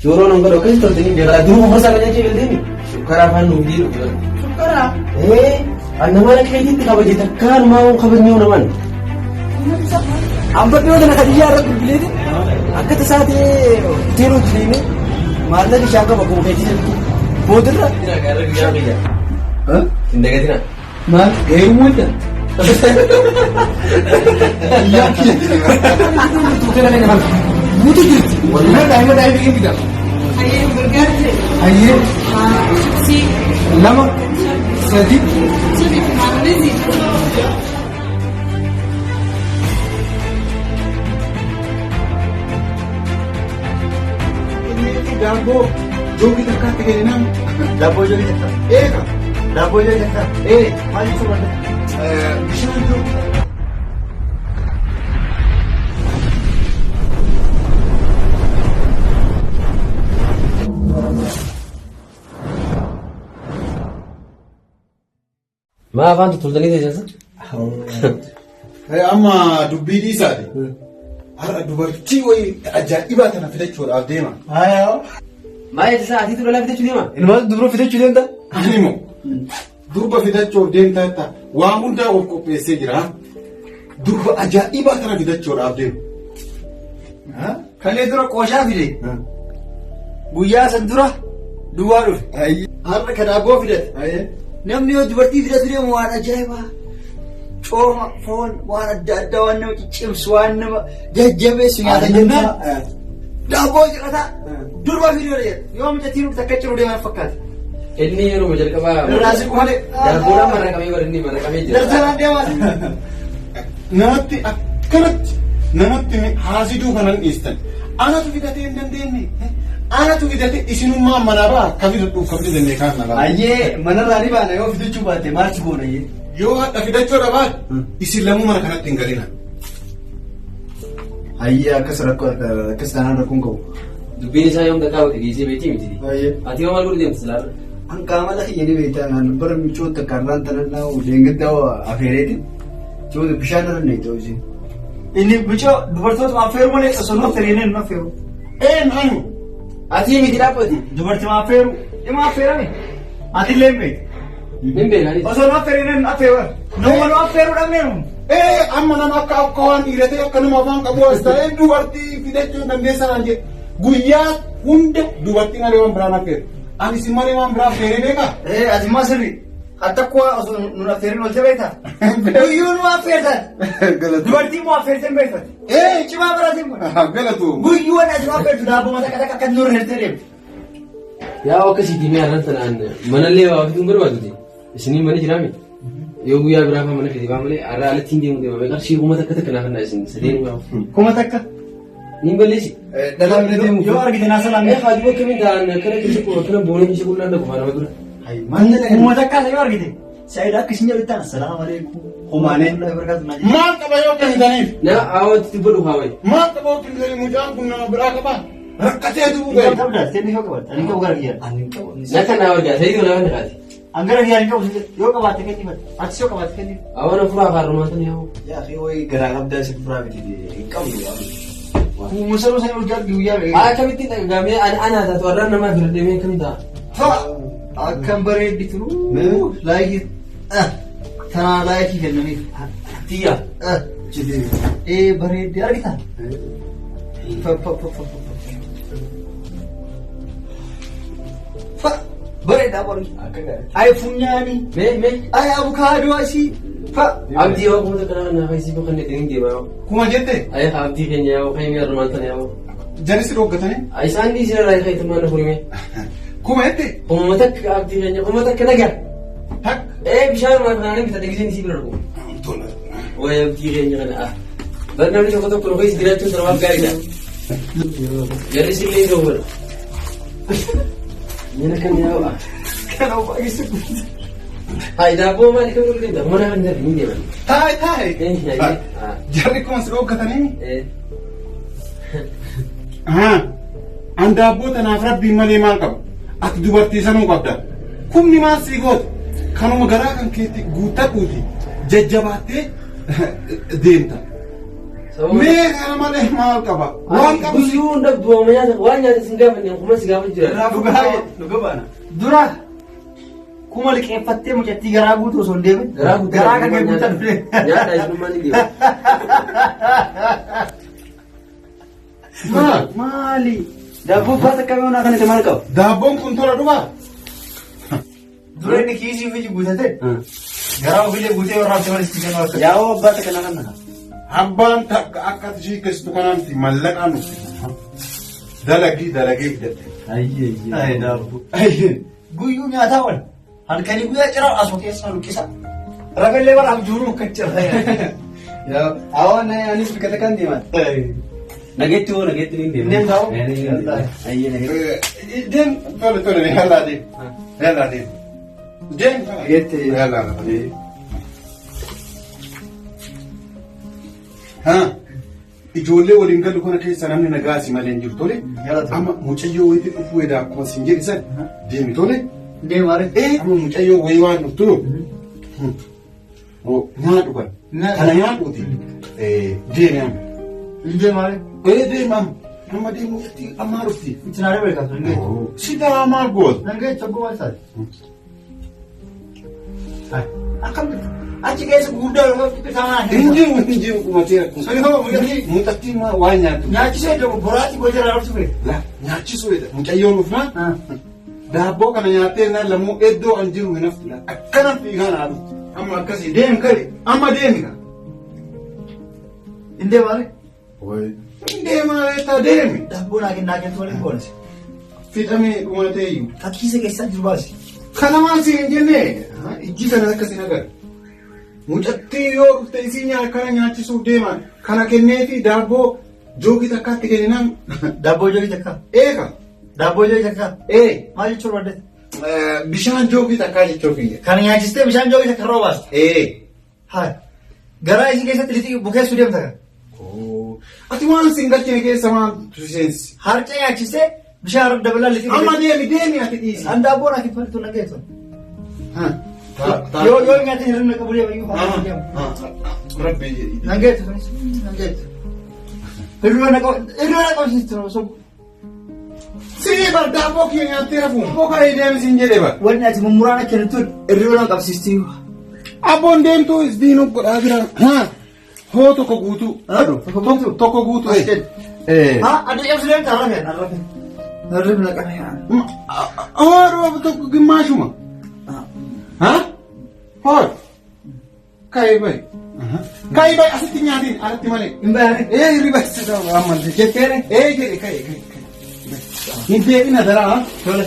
Shoroon onga dhokee toltanii beekala duruma horsaa kan jechuu galteemi. Shukkaraa afaan nuuf diiru. Shukkaraa? Nama keetiitti kabaje takkaanuma kabajnee naman. Amma dhiyoo kana kadiyyaa irra gurguleeti. Akka tasaatee hoteelota deemee maallaqa ishaan qaba kuma keetii boodarra. Garra guyyaa biyya. Hin dagatina. Maal? Heerumudha. Mutu jirti. Wallahi daa'ima daa'ima gida. Hayyee gargaartee. Hayyee. Si. Lama. Sadi. Sadi maalummeeti. Daaboo joogii takkaatti kenninaan. Daaboo joogii takka. Eega. Daaboo joogii takka. Maal jechuun wanta? Bishaan joogii. Maa afaan tuttuultanii teessan? Amma dubbii dhiisaati. Har'a dubartii wayii ajaa'ibaa tana fidachuudhaaf deema. Maa eessa atiitu lolaa fidachuu deema? Ilmaan dubara fidachuu deemta? Ani immoo durba fidachuuf deemta jetta waan hundaa of qopheessee jira. Durba ajaa'ibaa tana fidachuudhaaf deema. Kalee dura qooshaa fide. Guyyaa san dura duwwaa dhufe. Har'a ka daaboo fidate. Namni yoo dubartii fidatu deemu waan ajaa'ibaa. Cooma, foon, waan adda addaa waan nama ciccimsu waan nama jajjabeessu nyaata jennaan. Daaboo jedhata. Durba fiduu jedha. Yoo mijattiin takka ciru deeman fakkaata. Inni yeroo jalqabaa. Irraasi kumalee. Daaboodhaan marraqamee barinni marraqamee jira. Darsanaan deemaa. Namatti akkanatti namatti haasiduu kanan dhiistan. Anatu fidatee hin dandeenye. Anatu fidate isinummaa manaa ba'a akka fidadhuuf kan fidannee kaan nagaa. Ayyee manarraa ni baana yoo fidachuu baatte maaltu goona ayyee. Yoo hadha fidachuudha baate isin lamuu mana kanatti hin galina. Ayyee akkas taanaan rakkoon qabu. Dubbiin isaa yoom takkaa wati geessee beektii miti. Ayyee. Ati yoo maal godhu deemte silaarra? An qaamala hiyyanii beektaa bara michoota karraan tanannaa deengiddaa afeereetiin michoota bishaan irra na ta'u isin. Inni michoo dubartoota affeeru malee osoo affeereenee nu affeeru. Maayu. Ati miti dhaabbati. Dubartii ma affeeru dhimma affeerame ati illee hin beektu. Hin beekani. Osoo nu affeereenee nu affeeru. Nama nu affeeru dhabnee nu. Amma nama akka waan dhiiratee akka nama afaan qabu as ta'ee dubartii fidachuu dandeessanaan jedhe guyyaa hunda dubartii malee waan biraan affeeru. Ani si malee waan biraa affeeree beekaa? Ati maa sirri akka kuwa osoo nu affeerin olte beektaa? Guyyuu nu affeertan. Dubartii mu affeertan beektan. Cimaa biraatiin kun. Galatu. Guyyuu waan asii affeertu daabboo mataa akka akka nurra hirtee deemtu. Yaa akkasii diimee har'aan tanaan manallee waa fituun barbaadute isinii mana jiraame yoo guyyaa biraa kan mana fide baa malee har'a alatti hin deemu deemame qarshii kuma takka takka naaf hannaa isin sadeen waa. Kuma takka. Niin balleessi. Dhalaa bira deemu. Yoo argite naa salaamee. Haati bakka min ta'an kana keessa kuma kana boona keessa qullaa dhabu faana dura. Kuma takka yoo argite. Saayida akka isin jabittaan assalaamu alaikum. Homaanee na barkaatu naa jedhu. Maal qaba yoo kan hidhaniif? Na awwaatti tibbadhu haawai. Maal qaba yoo kan hidhaniif mucaan kun nama biraa qabaa? Rakkatee du'uu Ini kamu dah, sini kau kabat. Ani kau gara dia. Ani kau. Na kan awal ga sai dole wanda kati. Angara dia ani kau yo kabat kan ni. Ati so kabat kan ni. Awana fura ka rumah tan yawo. Ya akhi oi gara kabda si fura biti di. Kau ya. Musaro saya udah dia. Ah kamitti ga me ana da to ran nama firde me kamita. Ha. Akan bare dituru. Lagi tana lagi kan ni. Tiya. Jadi bare dia kita. Fa. Bare dah baru. Ay funyani. Me. Ay avocado asi. Fa. Abdi yo kuma kana na kai si ko kan din ge ba. Kuma jette? Ay abdi kenya yo kai me rumah tan yawo. Janis rogatane? Ay sandi sira rai kai tumana hurime. Kuma jette? Kuma tak abdi kenya kuma tak naga. Hak. Bishar ma kana ni bitade gizin si biro. Tola. Oye abdi kenya kana ah. Barna ni ko to ko kai sigira tu terwab gari da. Jadi sini itu ber. Ini kan ya Allah. Kenapa isu? Hai dah boleh mana kau boleh dah mana anda ini dia. Thai. Ya. Jadi kuma rogatane? Anda buta naaf rabbii malee maal qabu? Ati dubartii sanuu qabda. Kumni maal sii goota? Kanuma garaa kan keetti guuttaquuti jajjabaattee deemta. Mee kana malee maal qaba? Waan qabu Guyyuu hunda bu'ama nyaata waan nyaata sin gaafanne kuma si gaafa jira. Dhugaa baana. Dura kuma liqeeffattee mucattii garaa guutuu osoo hin deemin. Garaa kan guutan dhufe. Nyaata isinummaan ni deema. Maali? Daabboon baata akkamii onaa kanatti maal qaba? daabboon kun tola dhugaa? Dura inni kiisii ofii guutate. Garaa ofiilee guutee warra hafte malee itti kennu akka. Yaa'oo abbaa takka na kanna. Abbaan takka akka ishee keessattuu kanaatti mallaqaan nuti. Dalagee hidhatte. Ayyee daabboo. Guyyuu nyaataa wal. Halkanii guyyaa ciraa asoo keessaa luqqisa. Rafallee bara abjuuruu akka cirra. Awaan anis biqilaa kan deeman. Nageetti hoo nageetti ni deema. Deem taa'u. Ayyee nageetti. Deem tole yaalaa deem. Yaalaa deem. Deem. Nageetti. Yaalaa deem. Ijoollee waliin galu kana keessa namni nagaa si malee hin jiru tole. Amma mucayyoo wayiitti dhufuu edaa akkuma sin jedhisan deemi tole. Deemaare. Amma mucayyoo wayii waan dhuftu nyaadhu kan. Kana nyaadhuuti. Deemi amma. Deemaare. Deemam. Amma deemu ammaa dhufti. Itinaaree beekaatu nangeetti. Sidaa maal goota? Nangeetti tokko waan taate. Akkamitti? Achi keessa guddaa yoo xixiqqaa Injiru kumatee akkuma. Sani hoo Mucattii waan nyaattu. nyaachisee jedhamu boraatii gocha irraa dhuftu fee. Nyaachisuu jedha. Mucayyoon dhufnaa. Daabboo kana nyaattee naan lammuu iddoo an jiru hin haftu. Akkana fiigaa naa dhuftu. Amma akkasii deemi kare. Amma deemi ka. Hin deemaare? Deemaa reetaa deemi. Daabboo naagin waliin koolise. Fixamee dhumatee iyyuu. Fakkiisa keessaa jiru baasi. Kana maal si hin jennee? Ijji kana akkasiin agarra. Mucattii yoo dhufte isii kana nyaachisuuf deeman kana kenneefi daabboo joogii takkaatti kenninaan. Daabboo joogii takkaa? Eeka. Daabboo joogii takkaa? Maal jechuun wadde? Bishaan joogii takkaa jechuuf iyya. Kana nyaachistee bishaan joogii takka irraa baasta? Haa. Garaa isii keessatti lixii bukeessuu deemta kan? Ati waan siin galchine keessa waan seensi. Harca nyaachistee bishaan irra dabalaa lixii. Amma deemi ati dhiisi. An daabboo naa kiffaltu nageetu. Yoo nyaata hir'ina qabu deema Rabbi. Nageetu nageetu. Hir'ina qabsiistu sobu. Sii bar daabboo kiyya nyaattee hafu. Boka deemi siin jedhee bar. Wanni ati mummuraan akka hin tun hir'ina qabsiisti. Abboon deemtuu isdiinuu godhaa jira. Hoo tokko guutuu. Tokko guutuu. Adda cabsu deemta arrafeen. Arrafeen naqamee. Hoo tokko gimmaashuma. Hoo. Kaayee bayi asitti nyaatiin alatti malee. Hin bayaane. Hirriba isa ta'u ammallee. Jetteere. Jedhe kaayee. Hin deebina daraa. Tole.